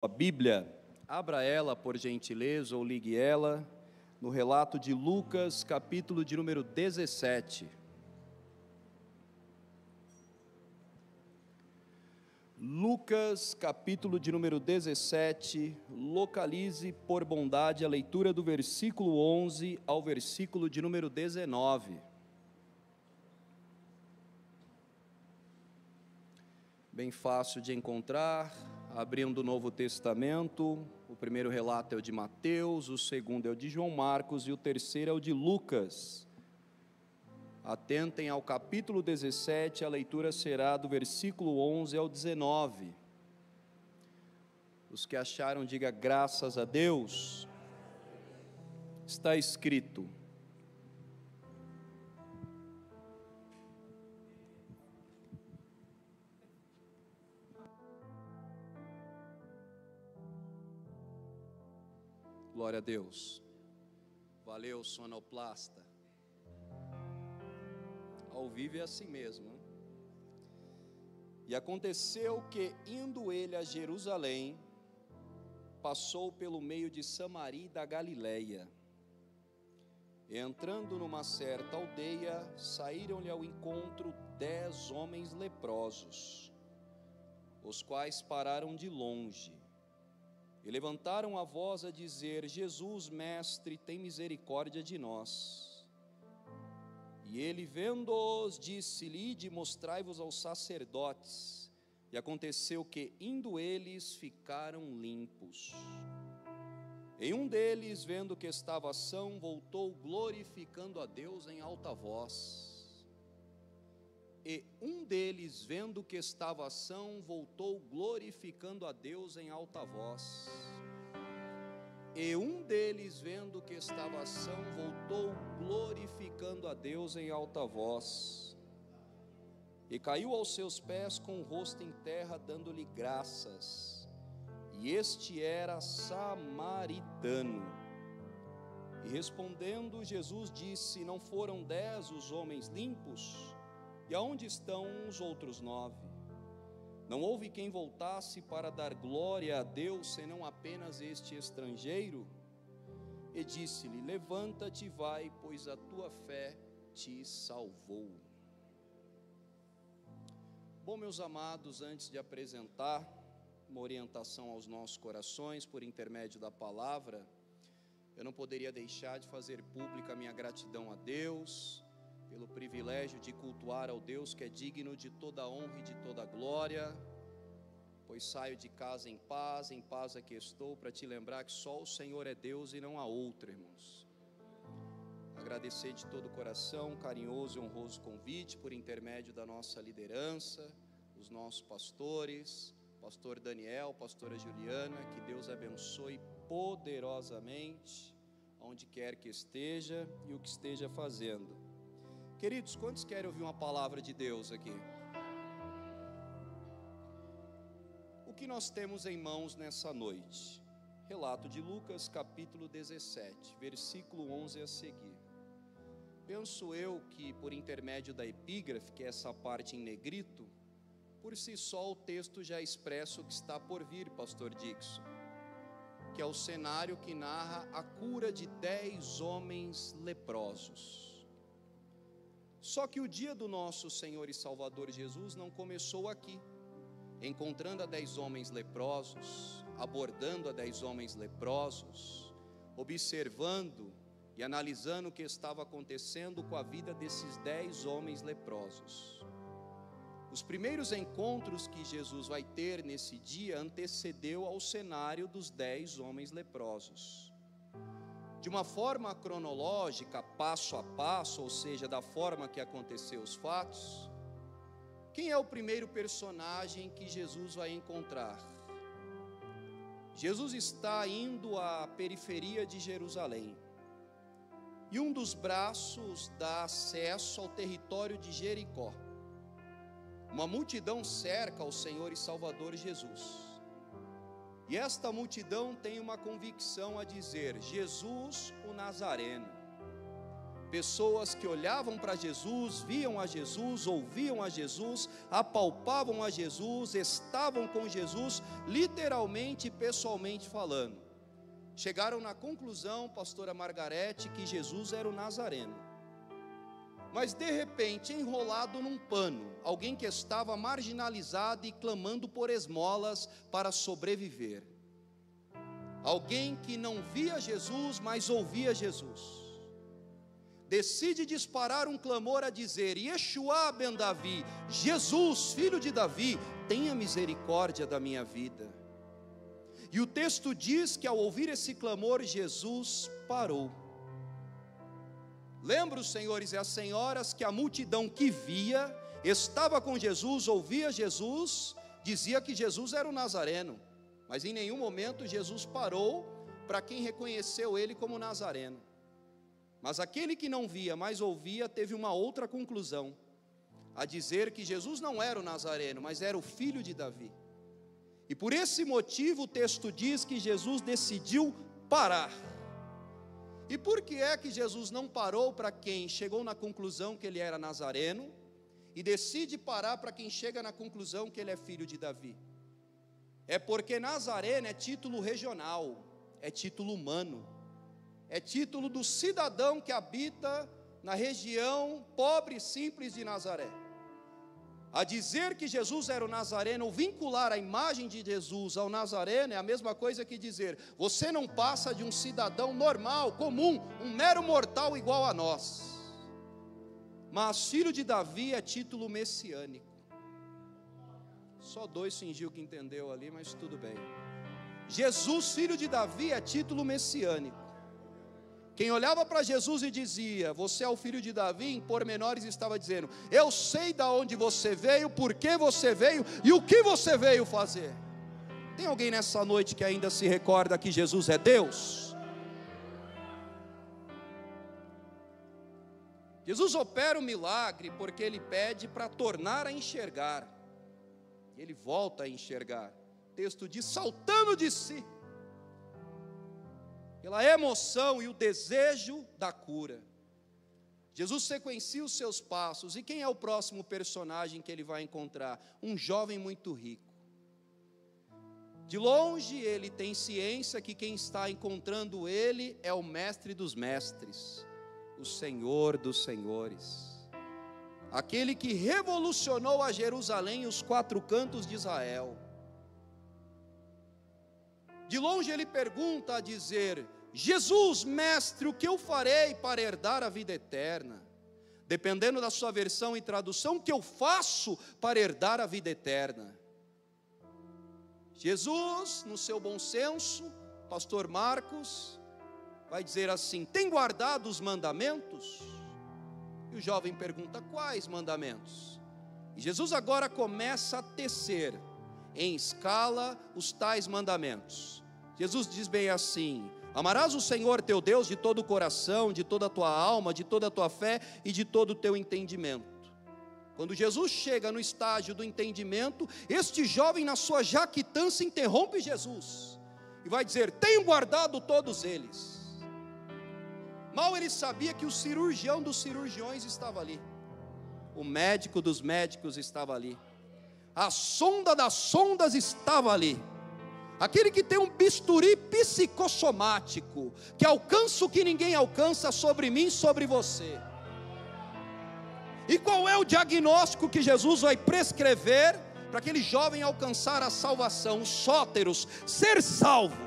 A Bíblia, abra ela por gentileza ou ligue ela no relato de Lucas, capítulo de número 17. Lucas, capítulo de número 17, localize por bondade a leitura do versículo 11 ao versículo de número 19. Bem fácil de encontrar, abrindo o Novo Testamento, o primeiro relato é o de Mateus, o segundo é o de João Marcos e o terceiro é o de Lucas. Atentem ao capítulo 17, a leitura será do versículo 11 ao 19. Os que acharam, diga graças a Deus. Está escrito: glória a Deus. Valeu, sonoplasta. Ao vivo é assim mesmo, né? E aconteceu que, indo ele a Jerusalém, passou pelo meio de Samaria e da Galileia. E entrando numa certa aldeia, saíram-lhe ao encontro 10 homens leprosos, os quais pararam de longe, e levantaram a voz a dizer: Jesus, mestre, tem misericórdia de nós. E ele, vendo-os, disse-lhe: Ide, mostrai-vos aos sacerdotes. E aconteceu que, indo eles, ficaram limpos. E um deles, vendo que estava são, voltou glorificando a Deus em alta voz. E um deles, vendo que estava são, voltou glorificando a Deus em alta voz. E um deles, vendo que estava são, voltou glorificando a Deus em alta voz. E caiu aos seus pés com o rosto em terra, dando-lhe graças. E este era samaritano. E respondendo, Jesus disse: Não foram 10 os homens limpos? E aonde estão os outros 9? Não houve quem voltasse para dar glória a Deus, senão apenas este estrangeiro? E disse-lhe: Levanta-te e vai, pois a tua fé te salvou. Bom, meus amados, antes de apresentar uma orientação aos nossos corações por intermédio da palavra, eu não poderia deixar de fazer pública a minha gratidão a Deus pelo privilégio de cultuar ao Deus que é digno de toda honra e de toda glória, pois saio de casa em paz aqui estou, para te lembrar que só o Senhor é Deus e não há outro, irmãos. Agradecer de todo o coração, carinhoso e honroso convite por intermédio da nossa liderança, os nossos pastores, pastor Daniel, pastora Juliana, que Deus abençoe poderosamente, onde quer que esteja e o que esteja fazendo. Queridos, quantos querem ouvir uma palavra de Deus aqui? O que nós temos em mãos nessa noite? Relato de Lucas, capítulo 17, versículo 11 a seguir. Penso eu que por intermédio da epígrafe, que é essa parte em negrito, por si só o texto já expressa o que está por vir, pastor Dixon, que é o cenário que narra a cura de 10 homens leprosos. Só que o dia do nosso Senhor e Salvador Jesus não começou aqui, encontrando a 10 homens leprosos, abordando a 10 homens leprosos, observando e analisando o que estava acontecendo com a vida desses 10 homens leprosos. Os primeiros encontros que Jesus vai ter nesse dia antecedeu ao cenário dos 10 homens leprosos. De uma forma cronológica, passo a passo, ou seja, da forma que aconteceu os fatos, quem é o primeiro personagem que Jesus vai encontrar? Jesus está indo à periferia de Jerusalém, e um dos braços dá acesso ao território de Jericó. Uma multidão cerca ao Senhor e Salvador Jesus. E esta multidão tem uma convicção a dizer: Jesus o Nazareno. pessoas que olhavam para Jesus, viam a Jesus, ouviam a Jesus, apalpavam a Jesus, estavam com Jesus, literalmente e pessoalmente falando. Chegaram na conclusão, pastora Margarete, que Jesus era o Nazareno. Mas de repente, enrolado num pano, alguém que estava marginalizado e clamando por esmolas para sobreviver. Alguém que não via Jesus, mas ouvia Jesus. Decide disparar um clamor a dizer: Yeshua ben Davi, Jesus, filho de Davi, tenha misericórdia da minha vida. E o texto diz que ao ouvir esse clamor, Jesus parou. Lembra os senhores e as senhoras que a multidão que via, estava com Jesus, ouvia Jesus, dizia que Jesus era o Nazareno, mas em nenhum momento Jesus parou para quem reconheceu ele como Nazareno. Mas aquele que não via, mas ouvia, teve uma outra conclusão, a dizer que Jesus não era o Nazareno, mas era o filho de Davi. E por esse motivo o texto diz que Jesus decidiu parar. E por que é que Jesus não parou para quem chegou na conclusão que ele era Nazareno, e decide parar para quem chega na conclusão que ele é filho de Davi? É porque Nazareno é título regional, é título humano, é título do cidadão que habita na região pobre e simples de Nazaré. A dizer que Jesus era o Nazareno, ou vincular a imagem de Jesus ao Nazareno, é a mesma coisa que dizer: você não passa de um cidadão normal, comum, um mero mortal igual a nós. Mas filho de Davi é título messiânico. Só dois fingiu que entendeu ali, mas tudo bem. Jesus, filho de Davi, é título messiânico. Quem olhava para Jesus e dizia: você é o filho de Davi, em pormenores estava dizendo: eu sei de onde você veio, por que você veio e o que você veio fazer. Tem alguém nessa noite que ainda se recorda que Jesus é Deus? Jesus opera o milagre porque ele pede para tornar a enxergar. Ele volta a enxergar. O texto diz: saltando de si, pela emoção e o desejo da cura. Jesus sequencia os seus passos. E quem é o próximo personagem que ele vai encontrar? Um jovem muito rico. De longe ele tem ciência que quem está encontrando ele é o mestre dos mestres, o Senhor dos senhores, aquele que revolucionou a Jerusalém e os quatro cantos de Israel. De longe ele pergunta a dizer: Jesus, mestre, o que eu farei para herdar a vida eterna? Dependendo da sua versão e tradução, o que eu faço para herdar a vida eterna? Jesus, no seu bom senso, pastor Marcos, vai dizer assim: tem guardado os mandamentos? E o jovem pergunta: quais mandamentos? E Jesus agora começa a tecer em escala os tais mandamentos. Jesus diz bem assim: amarás o Senhor teu Deus de todo o coração, de toda a tua alma, de toda a tua fé e de todo o teu entendimento. Quando Jesus chega no estágio do entendimento, este jovem, na sua jactância, interrompe Jesus e vai dizer: tenho guardado todos eles. Mal ele sabia que o cirurgião dos cirurgiões estava ali, o médico dos médicos estava ali, a sonda das sondas estava ali, aquele que tem um bisturi psicossomático, que alcança o que ninguém alcança sobre mim, sobre você. E qual é o diagnóstico que Jesus vai prescrever para aquele jovem alcançar a salvação? Os sóteros, ser salvo.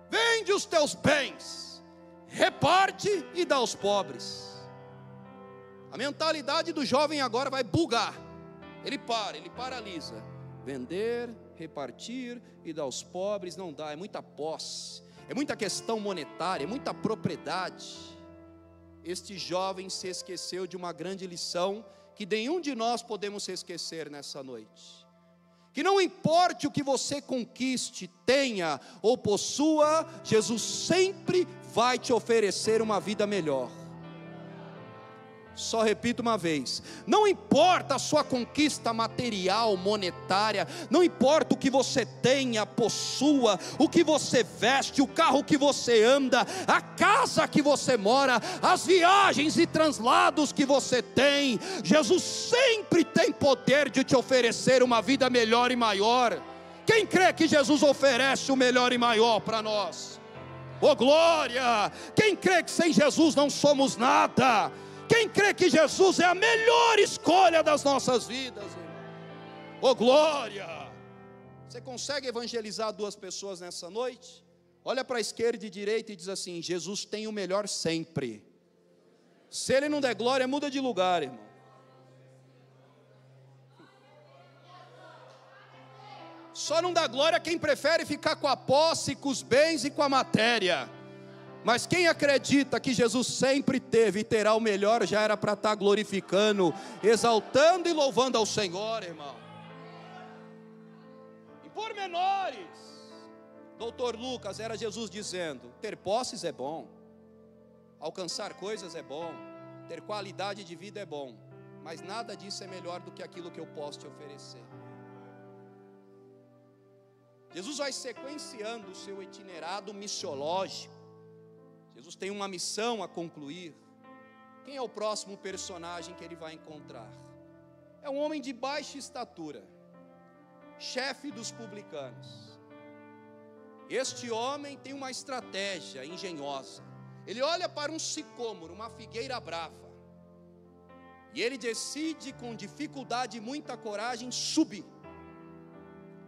Vende os teus bens, reparte e dá aos pobres. A mentalidade do jovem agora vai bugar. Ele paralisa. Vender, repartir e dar aos pobres não dá, é muita posse, é muita questão monetária, é muita propriedade. Este jovem se esqueceu de uma grande lição que nenhum de nós podemos se esquecer nessa noite. Que não importe o que você conquiste, tenha ou possua, Jesus sempre vai te oferecer uma vida melhor. Só repito uma vez: não importa a sua conquista material, monetária, não importa o que você tenha, possua, o que você veste, o carro que você anda, a casa que você mora, as viagens e translados que você tem, Jesus sempre tem poder de te oferecer uma vida melhor e maior. Quem crê que Jesus oferece o melhor e maior para nós? Oh glória! Quem crê que sem Jesus não somos nada? Quem crê que Jesus é a melhor escolha das nossas vidas? Oh glória! Você consegue evangelizar 2 pessoas nessa noite? Olha para a esquerda e direita e diz assim: Jesus tem o melhor sempre. Se ele não der glória, muda de lugar, irmão. Só não dá glória quem prefere ficar com a posse, com os bens e com a matéria. Mas quem acredita que Jesus sempre teve e terá o melhor, já era para estar glorificando, exaltando e louvando ao Senhor, irmão. Em pormenores, doutor Lucas, era Jesus dizendo: ter posses é bom, alcançar coisas é bom, ter qualidade de vida é bom, mas nada disso é melhor do que aquilo que eu posso te oferecer. Jesus vai sequenciando o seu itinerado missiológico. Jesus tem uma missão a concluir. Quem é o próximo personagem que ele vai encontrar? É um homem de baixa estatura, chefe dos publicanos. Este homem tem uma estratégia engenhosa. Ele olha para um sicômoro, uma figueira brava, e ele decide, com dificuldade e muita coragem, subir.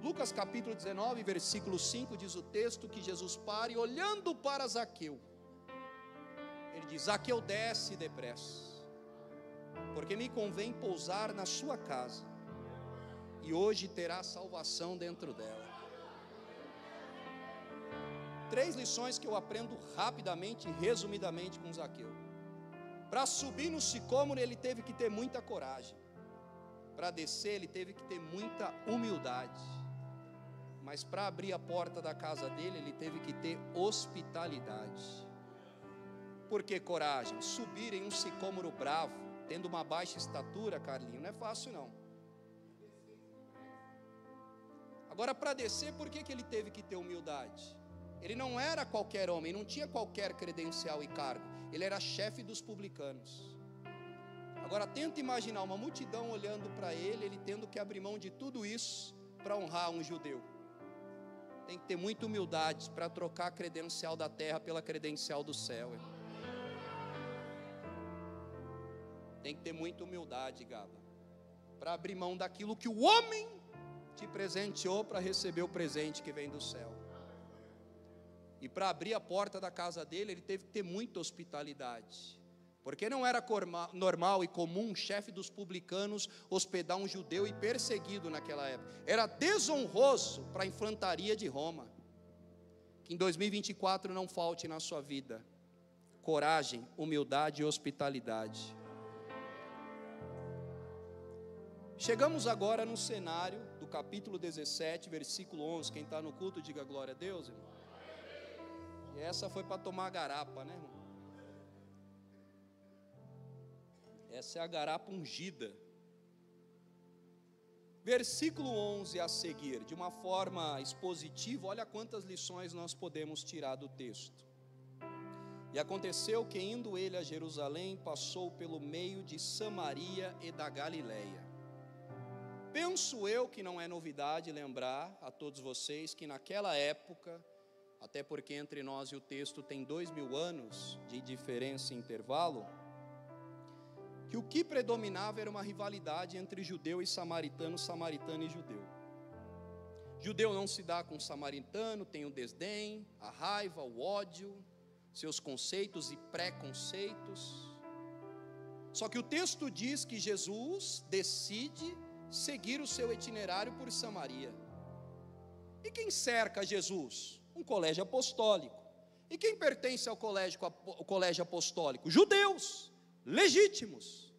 Lucas capítulo 19, versículo 5, diz o texto que Jesus para e, olhando para Zaqueu, ele diz: Zaqueu, desce depressa, porque me convém pousar na sua casa, e hoje terá salvação dentro dela. 3 lições que eu aprendo rapidamente e resumidamente com Zaqueu. Para subir no sicômoro ele teve que ter muita coragem, para descer ele teve que ter muita humildade, mas para abrir a porta da casa dele ele teve que ter hospitalidade. Por que coragem? Subir em um sicômoro bravo, tendo uma baixa estatura, Carlinho, não é fácil não. Agora, para descer, por que ele teve que ter humildade? Ele não era qualquer homem, não tinha qualquer credencial e cargo, ele era chefe dos publicanos. Agora tenta imaginar uma multidão olhando para ele, ele tendo que abrir mão de tudo isso para honrar um judeu. Tem que ter muita humildade para trocar a credencial da terra pela credencial do céu. Tem que ter muita humildade, Gaba, para abrir mão daquilo que o homem te presenteou para receber o presente que vem do céu. E para abrir a porta da casa dele, ele teve que ter muita hospitalidade, porque não era normal e comum um chefe dos publicanos hospedar um judeu e perseguido naquela época. Era desonroso para a infantaria de Roma. Que em 2024 não falte na sua vida coragem, humildade e hospitalidade. Chegamos agora no cenário do capítulo 17, versículo 11. Quem está no culto, diga glória a Deus, irmão. E essa foi para tomar a garapa, né, irmão? Essa é a garapa ungida. Versículo 11 a seguir, de uma forma expositiva, olha quantas lições nós podemos tirar do texto. E aconteceu que, indo ele a Jerusalém, passou pelo meio de Samaria e da Galileia. Penso eu que não é novidade lembrar a todos vocês que naquela época, até porque entre nós e o texto tem 2000 anos de diferença e intervalo, que o que predominava era uma rivalidade entre judeu e samaritano, samaritano e judeu. Judeu não se dá com samaritano, tem o desdém, a raiva, o ódio, seus conceitos e preconceitos. Só que o texto diz que Jesus decide seguir o seu itinerário por Samaria. E quem cerca Jesus? Um colégio apostólico. E quem pertence ao colégio apostólico? Judeus legítimos.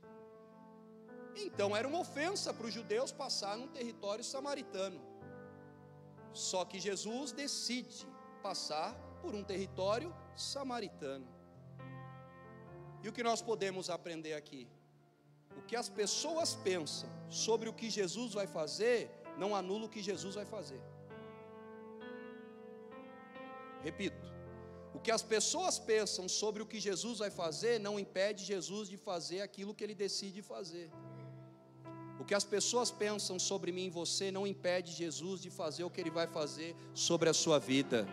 Então era uma ofensa para os judeus passar num território samaritano. Só que Jesus decide passar por um território samaritano. E o que nós podemos aprender aqui? O que as pessoas pensam sobre o que Jesus vai fazer, não anula o que Jesus vai fazer. Repito, o que as pessoas pensam sobre o que Jesus vai fazer, não impede Jesus de fazer aquilo que Ele decide fazer. O que as pessoas pensam sobre mim e você, não impede Jesus de fazer o que Ele vai fazer sobre a sua vida.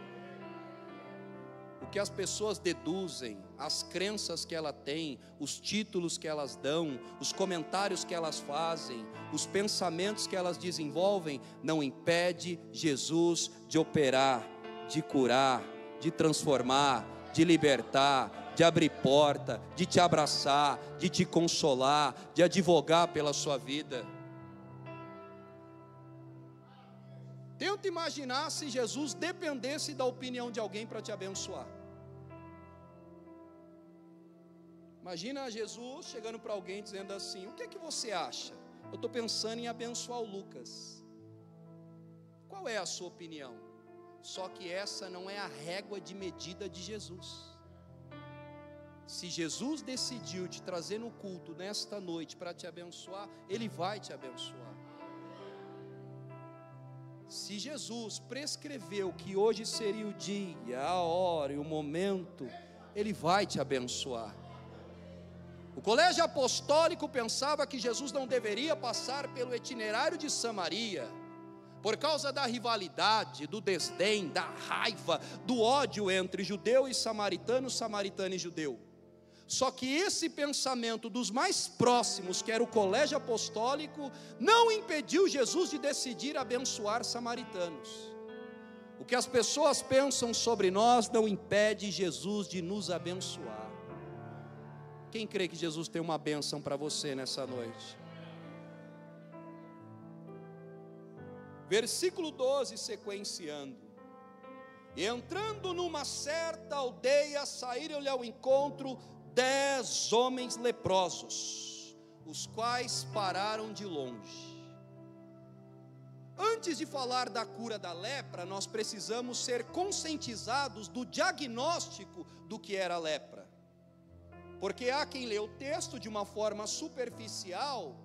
O que as pessoas deduzem, as crenças que ela tem, os títulos que elas dão, os comentários que elas fazem, os pensamentos que elas desenvolvem, não impede Jesus de operar, de curar, de transformar, de libertar, de abrir porta, de te abraçar, de te consolar, de advogar pela sua vida. Tenta imaginar se Jesus dependesse da opinião de alguém para te abençoar. Imagina Jesus chegando para alguém dizendo assim: o que é que você acha? Eu estou pensando em abençoar o Lucas. Qual é a sua opinião? Só que essa não é a régua de medida de Jesus. Se Jesus decidiu te trazer no culto nesta noite para te abençoar, Ele vai te abençoar. Se Jesus prescreveu que hoje seria o dia, a hora e o momento, Ele vai te abençoar. O colégio apostólico pensava que Jesus não deveria passar pelo itinerário de Samaria, por causa da rivalidade, do desdém, da raiva, do ódio entre judeu e samaritano, samaritano e judeu. Só que esse pensamento dos mais próximos, que era o colégio apostólico, não impediu Jesus de decidir abençoar samaritanos. O que as pessoas pensam sobre nós não impede Jesus de nos abençoar. Quem crê que Jesus tem uma bênção para você nessa noite? Versículo 12, sequenciando. E entrando numa certa aldeia, saíram-lhe ao encontro 10 homens leprosos, os quais pararam de longe. Antes de falar da cura da lepra, nós precisamos ser conscientizados do diagnóstico do que era a lepra. Porque há quem lê o texto de uma forma superficial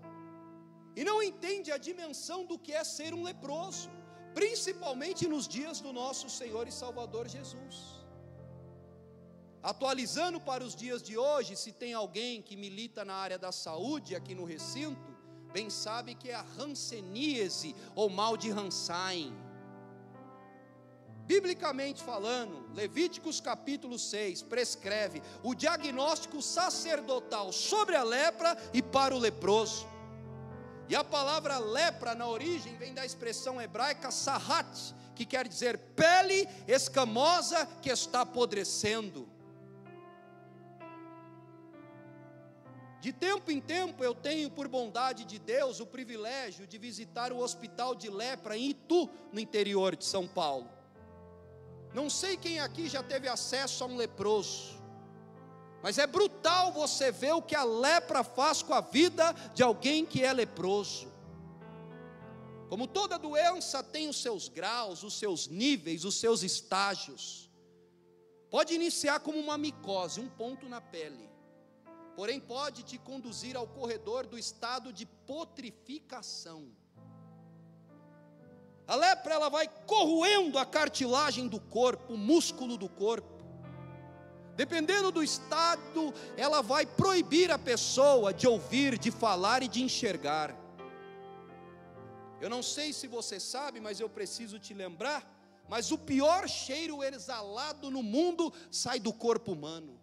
e não entende a dimensão do que é ser um leproso, principalmente nos dias do nosso Senhor e Salvador Jesus. Atualizando para os dias de hoje, se tem alguém que milita na área da saúde aqui no recinto, bem sabe que é a hanseníase ou mal de Hansain. Biblicamente falando, Levíticos capítulo 6 prescreve o diagnóstico sacerdotal sobre a lepra e para o leproso. E a palavra lepra na origem vem da expressão hebraica sahat, que quer dizer pele escamosa que está apodrecendo. De tempo em tempo eu tenho, por bondade de Deus, o privilégio de visitar o hospital de lepra em Itu, no interior de São Paulo. Não sei quem aqui já teve acesso a um leproso, mas é brutal você ver o que a lepra faz com a vida de alguém que é leproso. Como toda doença tem os seus graus, os seus níveis, os seus estágios. Pode iniciar como uma micose, um ponto na pele, porém pode te conduzir ao corredor do estado de putrificação. A lepra, ela vai corroendo a cartilagem do corpo, o músculo do corpo. Dependendo do estado, ela vai proibir a pessoa de ouvir, de falar e de enxergar. Eu não sei se você sabe, mas eu preciso te lembrar, mas o pior cheiro exalado no mundo sai do corpo humano.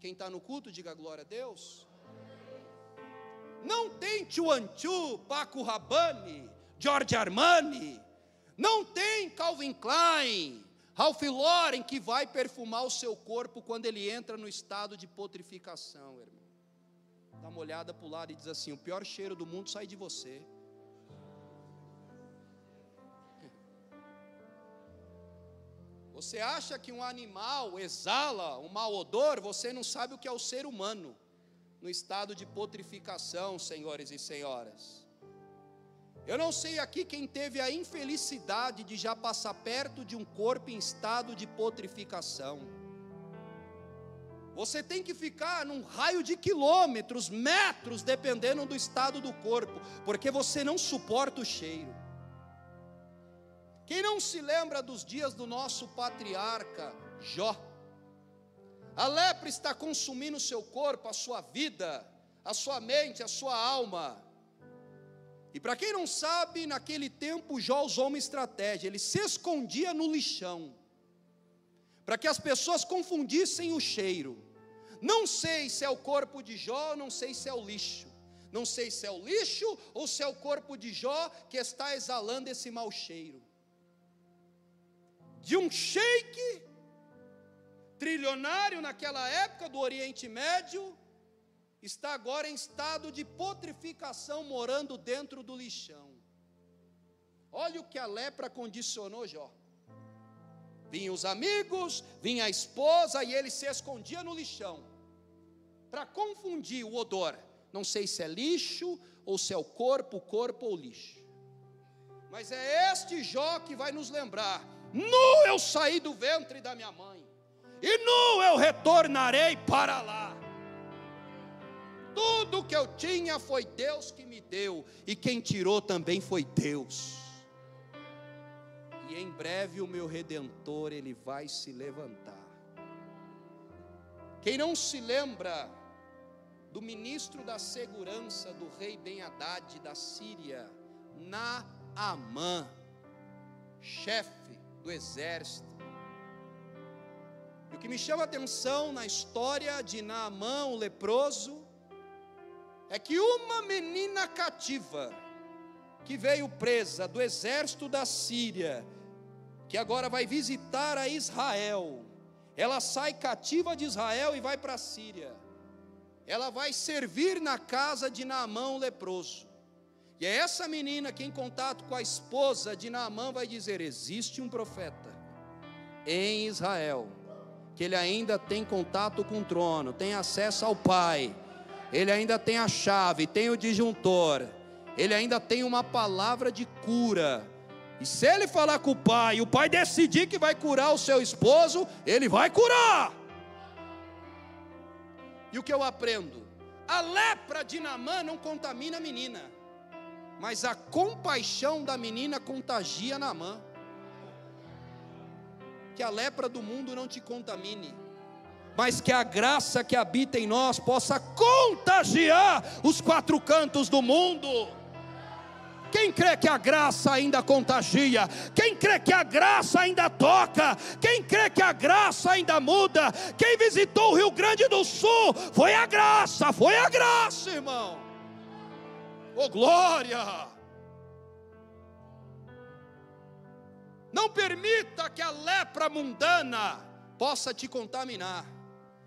Quem está no culto, diga glória a Deus. Não tem Chuanchu, Paco Rabanne, Giorgio Armani, não tem Calvin Klein, Ralph Lauren que vai perfumar o seu corpo quando ele entra no estado de putrificação, irmão. Dá uma olhada para o lado e diz assim: o pior cheiro do mundo sai de você. Você acha que um animal exala um mau odor? Você não sabe o que é o ser humano no estado de putrificação, senhores e senhoras. Eu não sei aqui quem teve a infelicidade de já passar perto de um corpo em estado de putrificação. Você tem que ficar num raio de quilômetros, metros, dependendo do estado do corpo, porque você não suporta o cheiro. Quem não se lembra dos dias do nosso patriarca Jó? A lepra está consumindo o seu corpo, a sua vida, a sua mente, a sua alma. E para quem não sabe, naquele tempo Jó usou uma estratégia, ele se escondia no lixão, para que as pessoas confundissem o cheiro. Não sei se é o corpo de Jó, não sei se é o lixo. Não sei se é o lixo ou se é o corpo de Jó que está exalando esse mau cheiro. De um sheik trilionário naquela época do Oriente Médio, está agora em estado de putrificação, morando dentro do lixão. Olha o que a lepra condicionou Jó. Vinham os amigos, vinha a esposa, e ele se escondia no lixão, para confundir o odor. Não sei se é lixo, ou se é o corpo ou lixo. Mas é este Jó que vai nos lembrar: nu eu saí do ventre da minha mãe, e nu eu retornarei para lá. Tudo que eu tinha foi Deus que me deu, e quem tirou também foi Deus. E em breve o meu Redentor, ele vai se levantar. Quem não se lembra do ministro da segurança do rei Ben-Hadad da Síria, Naamã, chefe do exército? E o que me chama a atenção na história de Naamã, o leproso, é que uma menina cativa, que veio presa do exército da Síria, que agora vai visitar a Israel, ela sai cativa de Israel e vai para a Síria. Ela vai servir na casa de Naamã, o leproso. E é essa menina que, em contato com a esposa de Naamã, vai dizer: existe um profeta em Israel, que ele ainda tem contato com o trono, tem acesso ao Pai, ele ainda tem a chave, tem o disjuntor, ele ainda tem uma palavra de cura. E se ele falar com o Pai decidir que vai curar o seu esposo, ele vai curar. E o que eu aprendo? A lepra de Naamã não contamina a menina, mas a compaixão da menina contagia Naamã. Que a lepra do mundo não te contamine, mas que a graça que habita em nós possa contagiar os quatro cantos do mundo. Quem crê que a graça ainda contagia? Quem crê que a graça ainda toca? Quem crê que a graça ainda muda? Quem visitou o Rio Grande do Sul, foi a graça, irmão. Oh, glória! Não permita que a lepra mundana possa te contaminar,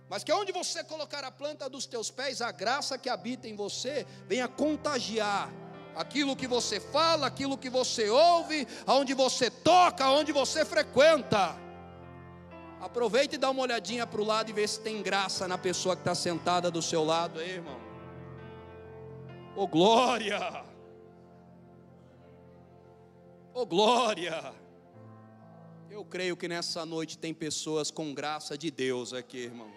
mas que onde você colocar a planta dos teus pés, a graça que habita em você venha contagiar aquilo que você fala, aquilo que você ouve, aonde você toca, aonde você frequenta. Aproveita e dá uma olhadinha para o lado e vê se tem graça na pessoa que está sentada do seu lado aí, irmão. Oh, glória! Oh, glória! Eu creio que nessa noite tem pessoas com graça de Deus aqui, irmão.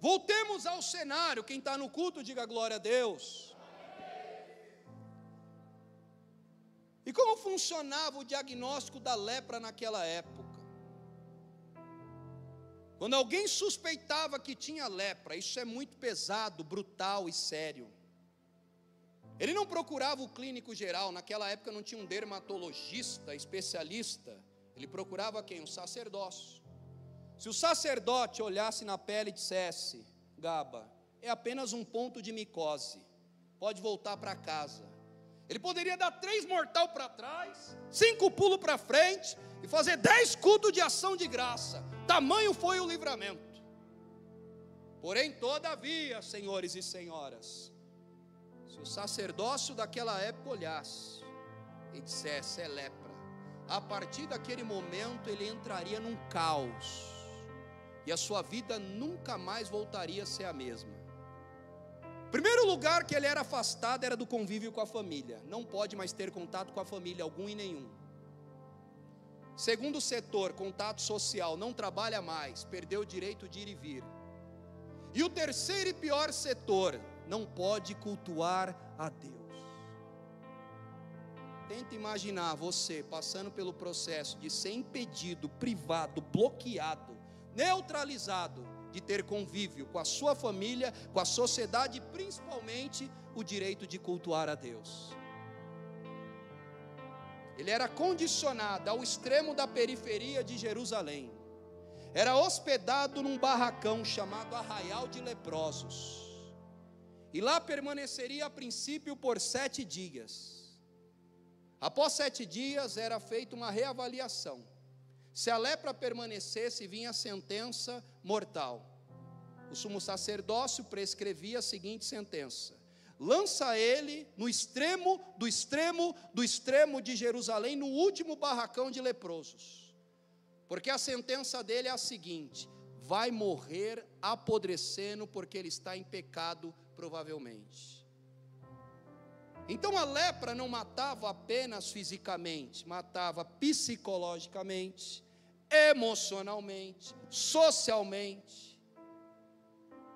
Voltemos ao cenário. Quem está no culto, diga glória a Deus. E como funcionava o diagnóstico da lepra naquela época? Quando alguém suspeitava que tinha lepra, isso é muito pesado, brutal e sério. Ele não procurava o clínico geral, naquela época não tinha um dermatologista especialista. Ele procurava quem? O sacerdócio. Se o sacerdote olhasse na pele e dissesse: Gaba, é apenas um ponto de micose, pode voltar para casa. Ele poderia dar 3 mortal para trás, 5 pulos para frente e fazer 10 cultos de ação de graça. Tamanho foi o livramento. Porém, todavia, senhores e senhoras, se o sacerdócio daquela época olhasse e dissesse: é lepra, a partir daquele momento ele entraria num caos, e a sua vida nunca mais voltaria a ser a mesma. Primeiro lugar que ele era afastado era do convívio com a família. Não pode mais ter contato com a família algum e nenhum. Segundo setor, contato social, não trabalha mais, perdeu o direito de ir e vir. E o terceiro e pior setor, não pode cultuar a Deus. Tenta imaginar você passando pelo processo de ser impedido, privado, bloqueado, neutralizado de ter convívio com a sua família, com a sociedade e principalmente o direito de cultuar a Deus. Ele era condicionado ao extremo da periferia de Jerusalém. Era hospedado num barracão chamado Arraial de Leprosos. E lá permaneceria a princípio por 7 dias. Após 7 dias era feita uma reavaliação. Se a lepra permanecesse, vinha a sentença mortal. O sumo sacerdócio prescrevia a seguinte sentença: lança ele no extremo do extremo do extremo de Jerusalém, no último barracão de leprosos. Porque a sentença dele é a seguinte: vai morrer apodrecendo, porque ele está em pecado, provavelmente. Então a lepra não matava apenas fisicamente, matava psicologicamente, emocionalmente, socialmente.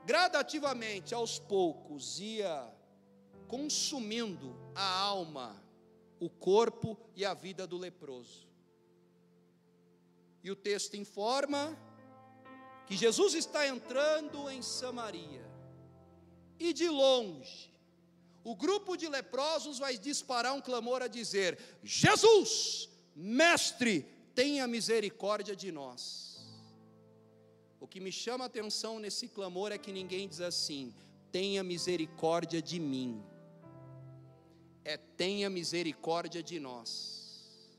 Gradativamente, aos poucos, ia consumindo a alma, o corpo e a vida do leproso. E o texto informa que Jesus está entrando em Samaria, e de longe, o grupo de leprosos vai disparar um clamor a dizer: Jesus, mestre, tenha misericórdia de nós. O que me chama a atenção nesse clamor é que ninguém diz assim: tenha misericórdia de mim. É: tenha misericórdia de nós.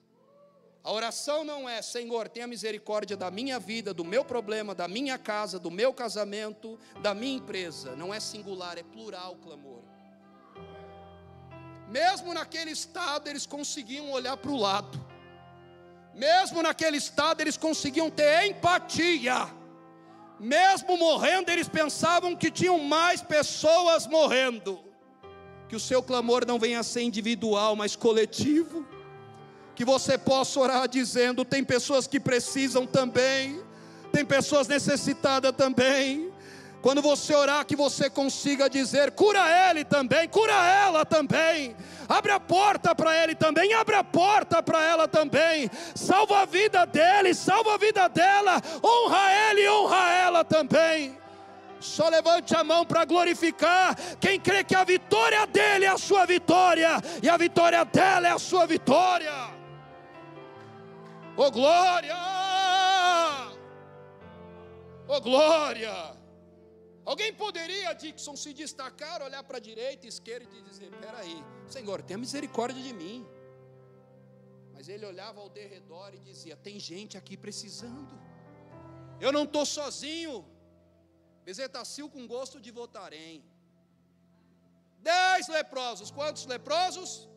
A oração não é: Senhor, tenha misericórdia da minha vida, do meu problema, da minha casa, do meu casamento, da minha empresa. Não é singular, é plural o clamor. Mesmo naquele estado eles conseguiam olhar para o lado. Mesmo naquele estado eles conseguiam ter empatia. Mesmo morrendo, eles pensavam que tinham mais pessoas morrendo. Que o seu clamor não venha a ser individual, mas coletivo. Que você possa orar dizendo: tem pessoas que precisam também, tem pessoas necessitadas também. Quando você orar, que você consiga dizer: cura ele também, cura ela também, abre a porta para ele também, abre a porta para ela também, salva a vida dele, salva a vida dela, honra ele, honra ela também. Só levante a mão para glorificar quem crê que a vitória dele é a sua vitória, e a vitória dela é a sua vitória. Oh glória! Oh glória! Alguém poderia, Dixon, se destacar, olhar para a direita e esquerda e dizer: peraí, Senhor, tenha misericórdia de mim. Mas ele olhava ao derredor e dizia: tem gente aqui precisando, eu não estou sozinho. Bezetacil com gosto de Votarém. 10 leprosos, quantos leprosos?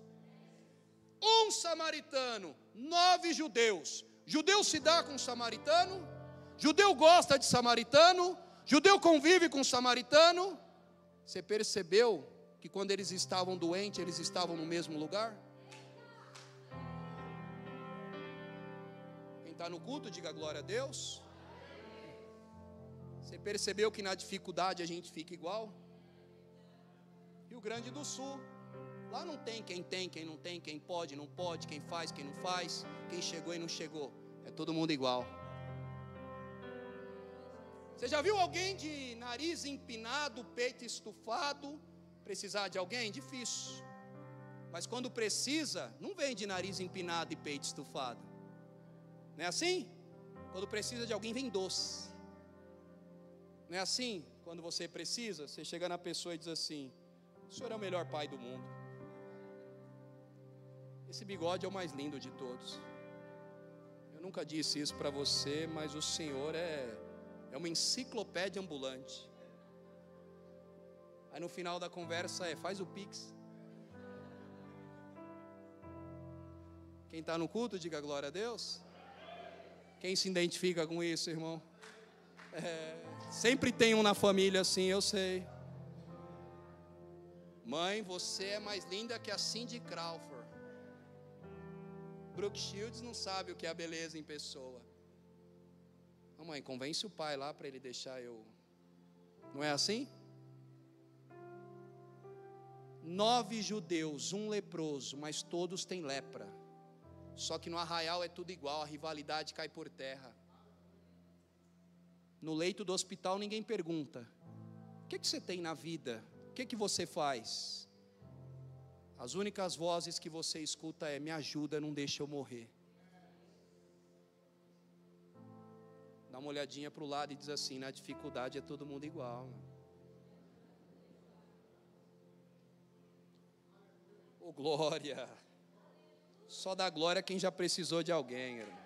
1 samaritano, 9 judeus. Judeu se dá com samaritano, judeu gosta de samaritano, judeu convive com samaritano. Você percebeu que quando eles estavam doentes, eles estavam no mesmo lugar? Quem está no culto, diga glória a Deus. Você percebeu que na dificuldade a gente fica igual? Rio Grande do Sul, lá não tem, quem não tem, quem pode, não pode, quem faz, quem não faz, quem chegou e não chegou, é todo mundo igual. Você já viu alguém de nariz empinado, peito estufado, precisar de alguém? Difícil. Mas quando precisa, não vem de nariz empinado e peito estufado. Não é assim? Quando precisa de alguém, vem doce. Não é assim? Quando você precisa, você chega na pessoa e diz assim: o senhor é o melhor pai do mundo. Esse bigode é o mais lindo de todos. Eu nunca disse isso para você, mas o senhor é uma enciclopédia ambulante. Aí no final da conversa faz o Pix. Quem está no culto, diga glória a Deus. Quem se identifica com isso, irmão? Sempre tem um na família assim, eu sei. Mãe, você é mais linda que a Cindy Crawford. Brooke Shields não sabe o que é a beleza em pessoa. Mãe, convence o pai lá para ele deixar eu. Não é assim? 9 judeus, 1 leproso, mas todos têm lepra. Só que no arraial é tudo igual, a rivalidade cai por terra. No leito do hospital ninguém pergunta: o que você tem na vida? O que você faz? As únicas vozes que você escuta é: me ajuda, não deixa eu morrer. Dá uma olhadinha para o lado e diz assim: na dificuldade é todo mundo igual. Oh, glória! Só dá glória quem já precisou de alguém, irmão.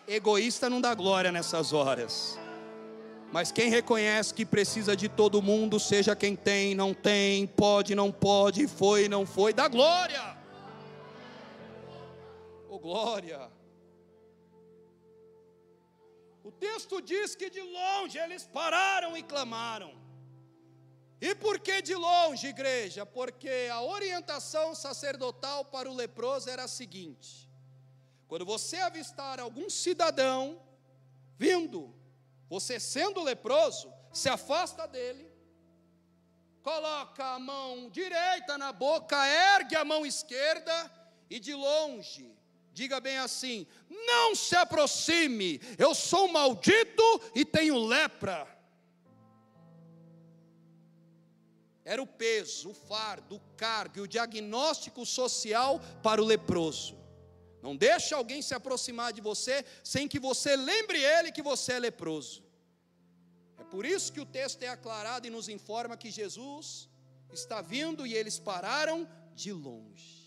Egoísta não dá glória nessas horas. Mas quem reconhece que precisa de todo mundo, seja quem tem, não tem, pode, não pode, foi, não foi, dá glória! Oh, glória! O texto diz que de longe eles pararam e clamaram. E por que de longe, igreja? Porque a orientação sacerdotal para o leproso era a seguinte: quando você avistar algum cidadão vindo, você sendo leproso, se afasta dele, coloca a mão direita na boca, ergue a mão esquerda e de longe diga bem assim: não se aproxime, eu sou maldito e tenho lepra. Era o peso, o fardo, o cargo e o diagnóstico social para o leproso. Não deixe alguém se aproximar de você sem que você lembre ele que você é leproso. É por isso que o texto é aclarado e nos informa que Jesus está vindo e eles pararam de longe.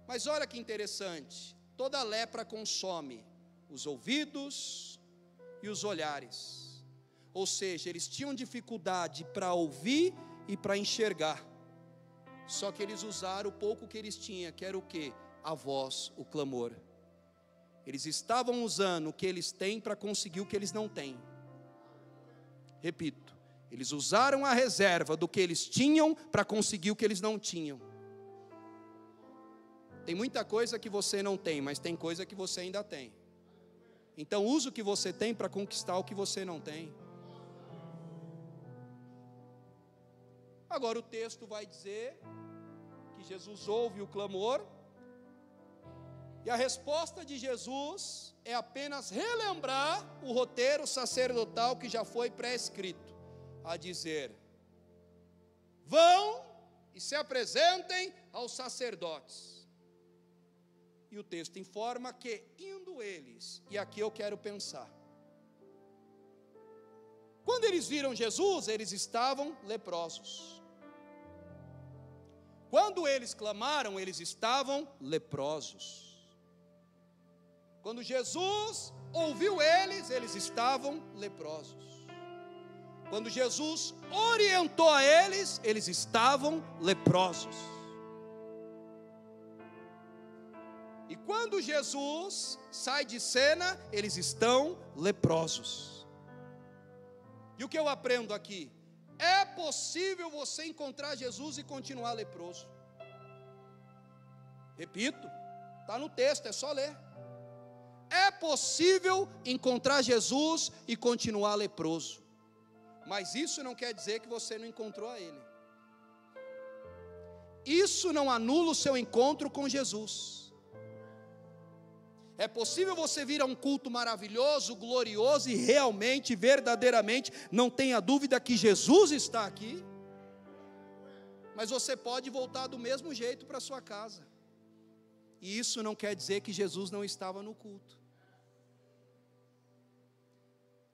Mas olha que interessante, toda lepra consome os ouvidos e os olhares. Ou seja, eles tinham dificuldade para ouvir e para enxergar. Só que eles usaram o pouco que eles tinham, que era o quê? A voz, o clamor. Eles estavam usando o que eles têm para conseguir o que eles não têm. Repito, eles usaram a reserva do que eles tinham para conseguir o que eles não tinham. Tem muita coisa que você não tem, mas tem coisa que você ainda tem. Então use o que você tem para conquistar o que você não tem. Agora o texto vai dizer que Jesus ouve o clamor, e a resposta de Jesus é apenas relembrar o roteiro sacerdotal que já foi pré-escrito, a dizer: vão e se apresentem aos sacerdotes. E o texto informa que indo eles, e aqui eu quero pensar, quando eles viram Jesus, eles estavam leprosos. Quando eles clamaram, eles estavam leprosos. Quando Jesus ouviu eles, eles estavam leprosos. Quando Jesus orientou a eles, eles estavam leprosos. E quando Jesus sai de cena, eles estão leprosos. E o que eu aprendo aqui? É possível você encontrar Jesus e continuar leproso. Repito, está no texto, é só ler. É possível encontrar Jesus e continuar leproso. Mas isso não quer dizer que você não encontrou a Ele. Isso não anula o seu encontro com Jesus. É possível você vir a um culto maravilhoso, glorioso e realmente, verdadeiramente, não tenha dúvida que Jesus está aqui. Mas você pode voltar do mesmo jeito para sua casa. E isso não quer dizer que Jesus não estava no culto.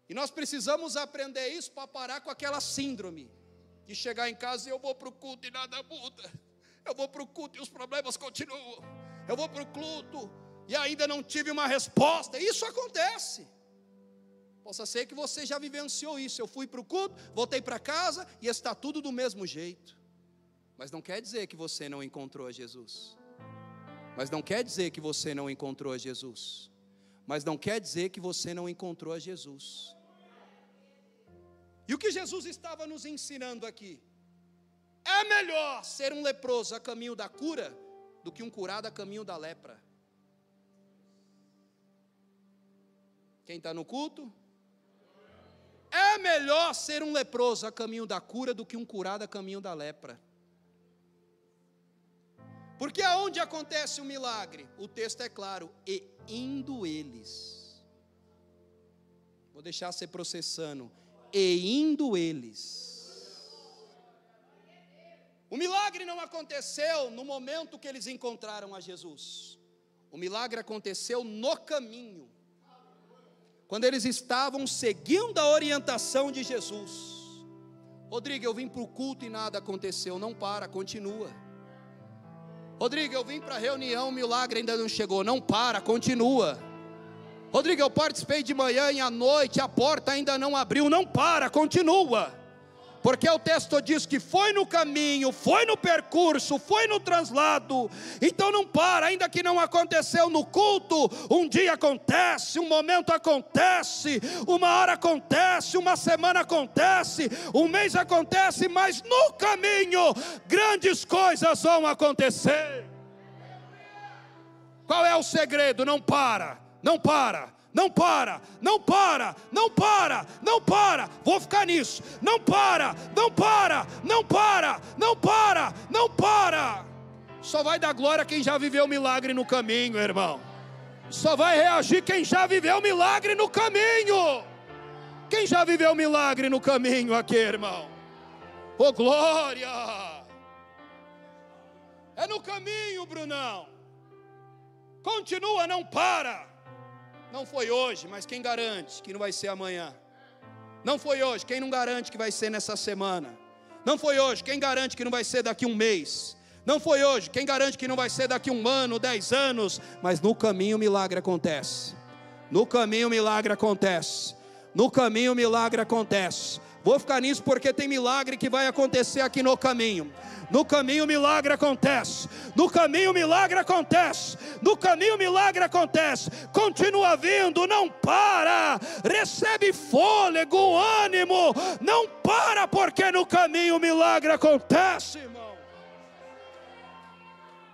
E nós precisamos aprender isso para parar com aquela síndrome de chegar em casa e eu vou para o culto e nada muda. Eu vou para o culto e os problemas continuam. Eu vou para o culto e ainda não tive uma resposta. Isso acontece. Possa ser que você já vivenciou isso. Eu fui para o culto, voltei para casa e está tudo do mesmo jeito. Mas não quer dizer que você não encontrou a Jesus. Mas não quer dizer que você não encontrou a Jesus. Mas não quer dizer que você não encontrou a Jesus. E o que Jesus estava nos ensinando aqui? É melhor ser um leproso a caminho da cura do que um curado a caminho da lepra. Quem está no culto? É melhor ser um leproso a caminho da cura do que um curado a caminho da lepra. Porque aonde acontece o milagre? O texto é claro, e indo eles. Vou deixar você processando. E indo eles. O milagre não aconteceu no momento que eles encontraram a Jesus. O milagre aconteceu no caminho. Quando eles estavam seguindo a orientação de Jesus. Rodrigo, eu vim para o culto e nada aconteceu. Não para, continua. Rodrigo, eu vim para a reunião, o milagre ainda não chegou. Não para, continua. Rodrigo, eu participei de manhã e à noite, a porta ainda não abriu. Não para, continua. Porque o texto diz que foi no caminho, foi no percurso, foi no translado. Então não para, ainda que não aconteceu no culto. Um dia acontece, um momento acontece, uma hora acontece, uma semana acontece, um mês acontece, mas no caminho grandes coisas vão acontecer. Qual é o segredo? Não para, não para. Não para, não para, não para, não para, vou ficar nisso, não para, não para, não para, não para, não para. Só vai dar glória quem já viveu o milagre no caminho, irmão. Só vai reagir quem já viveu o milagre no caminho. Quem já viveu o milagre no caminho aqui, irmão? Oh, glória! É no caminho, Brunão. Continua, não para. Não foi hoje, mas quem garante que não vai ser amanhã? Não foi hoje, quem não garante que vai ser nessa semana? Não foi hoje, quem garante que não vai ser daqui um mês? Não foi hoje, quem garante que não vai ser daqui um ano, 10 anos? Mas no caminho o milagre acontece. No caminho o milagre acontece. No caminho o milagre acontece. Vou ficar nisso porque tem milagre que vai acontecer aqui no caminho. No caminho o milagre acontece. No caminho o milagre acontece. No caminho o milagre acontece. Continua vindo, não para. Recebe fôlego, ânimo. Não para, porque no caminho o milagre acontece, irmão.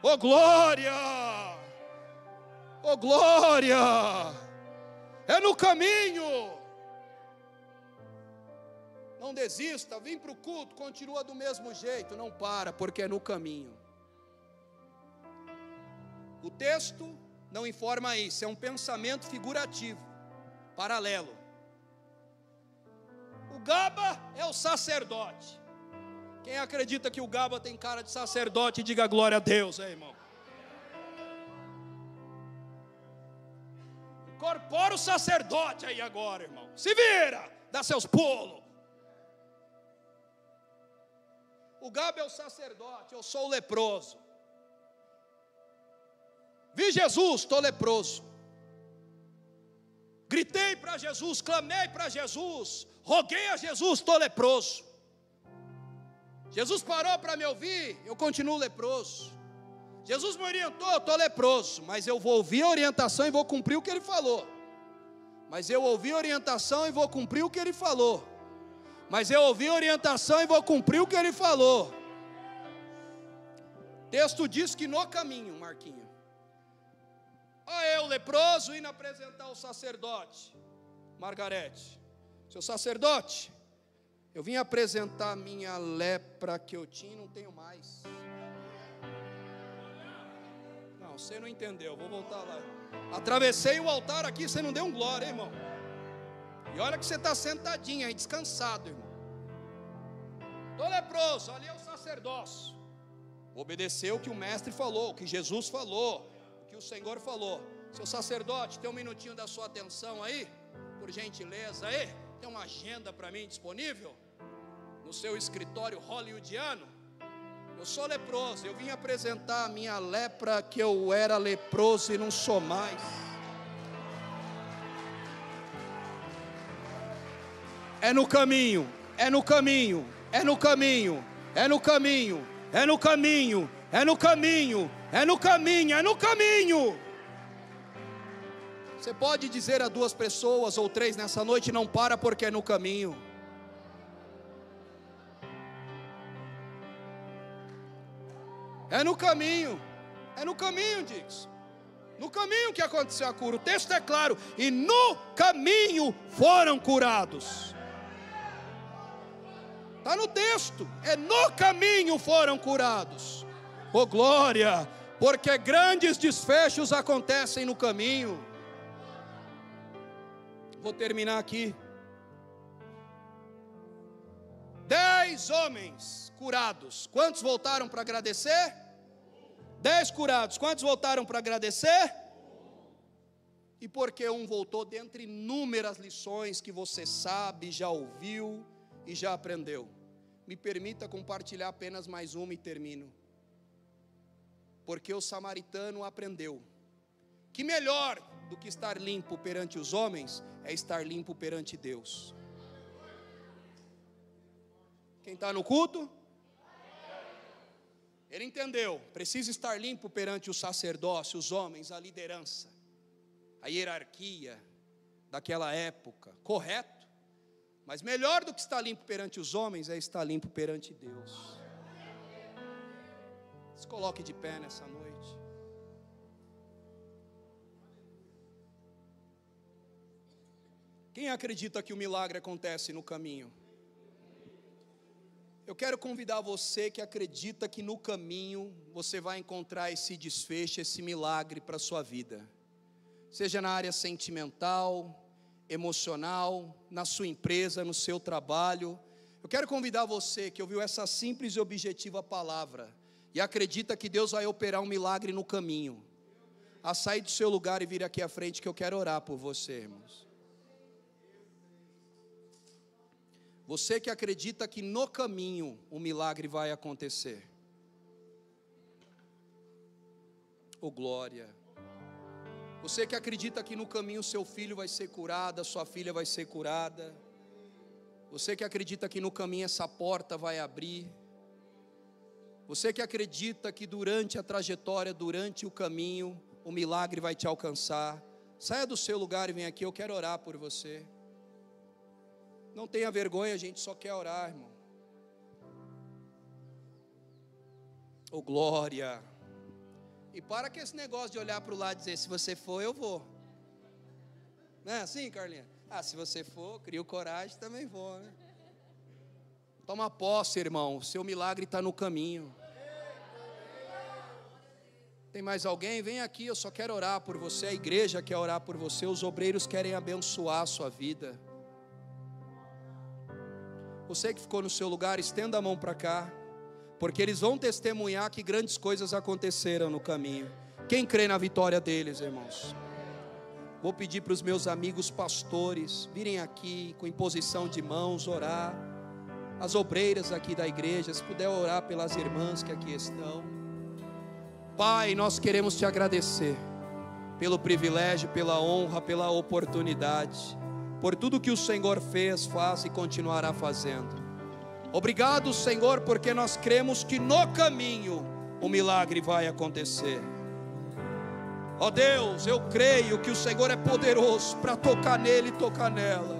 Oh glória! Oh glória! É no caminho. Não desista, vem para o culto, continua do mesmo jeito, não para, porque é no caminho. O texto não informa isso, é um pensamento figurativo, paralelo. O Gaba é o sacerdote. Quem acredita que o Gaba tem cara de sacerdote, diga glória a Deus, irmão. Incorpora o sacerdote aí agora, irmão. Se vira, dá seus pulos. O Gaba é o sacerdote, eu sou o leproso. Vi Jesus, estou leproso. Gritei para Jesus, clamei para Jesus, roguei a Jesus, estou leproso. Jesus parou para me ouvir, eu continuo leproso. Jesus me orientou, estou leproso, mas eu vou ouvir a orientação e vou cumprir o que Ele falou. Mas eu ouvi a orientação e vou cumprir o que Ele falou. Mas eu ouvi a orientação e vou cumprir o que Ele falou. O texto diz que no caminho, Marquinho, eu leproso indo apresentar o sacerdote. Margarete, seu sacerdote, eu vim apresentar minha lepra que eu tinha e não tenho mais. Não, você não entendeu, vou voltar lá. Atravessei o altar aqui, você não deu um glória, hein, irmão? E olha que você está sentadinho aí, descansado, irmão. Estou leproso, ali é o sacerdócio. Obedeceu o que o mestre falou, o que Jesus falou, o que o Senhor falou. Seu sacerdote, tem um minutinho da sua atenção aí? Por gentileza aí? Tem uma agenda para mim disponível? No seu escritório hollywoodiano? Eu sou leproso, eu vim apresentar a minha lepra, que eu era leproso e não sou mais. É no caminho, é no caminho, é no caminho, é no caminho, é no caminho, é no caminho, é no caminho, é no caminho. Você pode dizer a 2 pessoas ou 3 nessa noite, não para porque é no caminho. É no caminho, É no caminho, diz. No caminho que aconteceu a cura. O texto é claro. E no caminho foram curados. Está no texto. É no caminho foram curados. Oh glória! Porque grandes desfechos acontecem no caminho. Vou terminar aqui. 10 homens curados. Quantos voltaram para agradecer? 10 curados. Quantos voltaram para agradecer? E porque um voltou, dentre inúmeras lições que você sabe, já ouviu e já aprendeu. Me permita compartilhar apenas mais uma e termino. Porque o samaritano aprendeu que melhor do que estar limpo perante os homens é estar limpo perante Deus. Quem está no culto? Ele entendeu, precisa estar limpo perante o sacerdócio, os homens, a liderança, a hierarquia daquela época, correto? Mas melhor do que estar limpo perante os homens é estar limpo perante Deus. Se coloque de pé nessa noite. Quem acredita que o milagre acontece no caminho? Eu quero convidar você que acredita que no caminho você vai encontrar esse desfecho, esse milagre para a sua vida. Seja na área sentimental, emocional, na sua empresa, no seu trabalho. Eu quero convidar você que ouviu essa simples e objetiva palavra e acredita que Deus vai operar um milagre no caminho, a sair do seu lugar e vir aqui à frente, que eu quero orar por você, irmãos. Você que acredita que no caminho o milagre vai acontecer. Oh glória. Você que acredita que no caminho seu filho vai ser curado, a sua filha vai ser curada. Você que acredita que no caminho essa porta vai abrir. Você que acredita que durante a trajetória, durante o caminho, o milagre vai te alcançar. Saia do seu lugar e vem aqui, eu quero orar por você. Não tenha vergonha, a gente só quer orar, irmão. Oh glória. E para com esse negócio de olhar para o lado e dizer, se você for, eu vou. Não é assim, Carlinha? Ah, se você for, crio coragem, também vou, né? Toma posse, irmão, o seu milagre está no caminho. Tem mais alguém? Vem aqui, eu só quero orar por você. A igreja quer orar por você, os obreiros querem abençoar a sua vida. Você que ficou no seu lugar, estenda a mão para cá, porque eles vão testemunhar que grandes coisas aconteceram no caminho. Quem crê na vitória deles, irmãos? Vou pedir para os meus amigos pastores virem aqui com imposição de mãos, orar. As obreiras aqui da igreja, se puder orar pelas irmãs que aqui estão. Pai, nós queremos te agradecer pelo privilégio, pela honra, pela oportunidade, por tudo que o Senhor fez, faz e continuará fazendo. Obrigado, Senhor, porque nós cremos que no caminho o milagre vai acontecer. Ó Deus, eu creio que o Senhor é poderoso para tocar nele e tocar nela.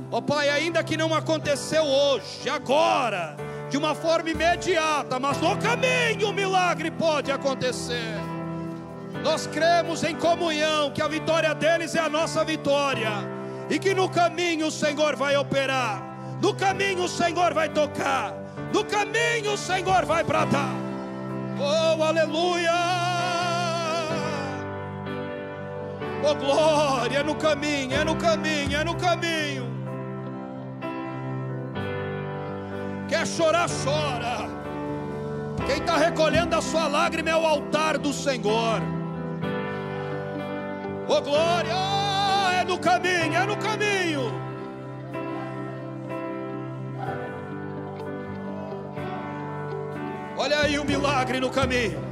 Ó Pai, ainda que não aconteceu hoje, agora, de uma forma imediata, mas no caminho o milagre pode acontecer. Nós cremos em comunhão que a vitória deles é a nossa vitória, e que no caminho o Senhor vai operar, no caminho o Senhor vai tocar, no caminho o Senhor vai bradar. Oh, aleluia! Oh, glória! É no caminho, é no caminho, é no caminho. Quer chorar, chora. Quem está recolhendo a sua lágrima é o altar do Senhor. Oh, glória! É no caminho, é no caminho. Olha aí o milagre no caminho.